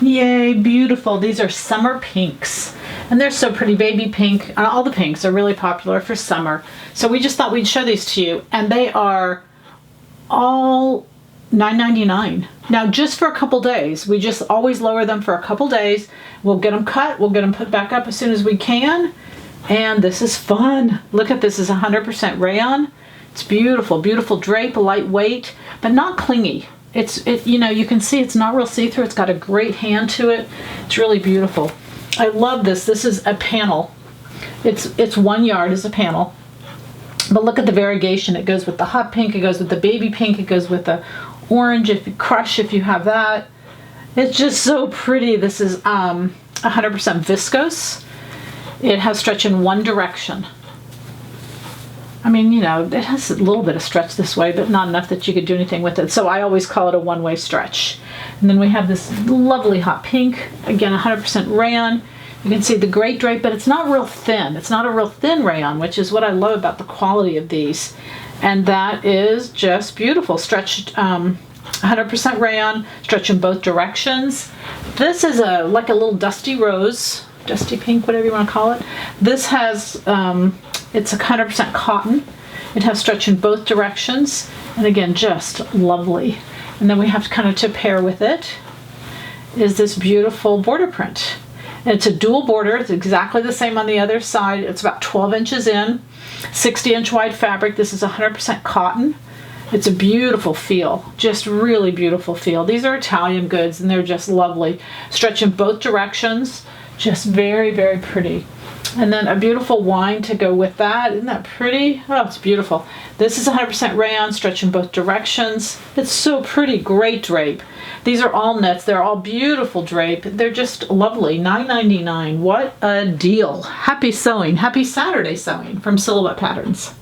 Yay, beautiful. These are summer pinks. And they're so pretty. Baby pink. All the pinks are really popular for summer. So we just thought we'd show these to you. And they are all $9.99. Now, just for a couple days. We just always lower them for a couple days. We'll get them cut. We'll get them put back up as soon as we can. And this is fun. Look at this. It's 100% rayon. It's beautiful. Beautiful drape, lightweight, but not clingy. You know, you can see it's not real see-through. It's got a great hand to it. It's really beautiful. I love this. This is a panel. It's 1 yard as a panel. But look at the variegation. It goes with the hot pink. It goes with the baby pink. It goes with the orange if you crush, if you have that. It's just so pretty. This is 100% viscose. It has stretch in one direction. I mean, you know, it has a little bit of stretch this way, but not enough that you could do anything with it. So I always call it a one-way stretch. And then we have this lovely hot pink. Again, 100% rayon. You can see the great drape, but it's not real thin. It's not a real thin rayon, which is what I love about the quality of these. And that is just beautiful. Stretched 100% rayon, stretch in both directions. This is like a little dusty rose, dusty pink, whatever you want to call it. This has... it's 100% cotton. It has stretch in both directions. And again, just lovely. And then we have kind of to pair with it is this beautiful border print. And it's a dual border. It's exactly the same on the other side. It's about 12 inches in, 60-inch wide fabric. This is 100% cotton. It's a beautiful feel, just really beautiful feel. These are Italian goods and they're just lovely. Stretch in both directions, just very, very pretty. And then a beautiful wine to go with that. Isn't that pretty? Oh, it's beautiful. This is 100% rayon, stretch in both directions. It's so pretty. Great drape. These are all knits. They're all beautiful drape. They're just lovely. $9.99. What a deal. Happy sewing. Happy Saturday sewing from Silhouette Patterns.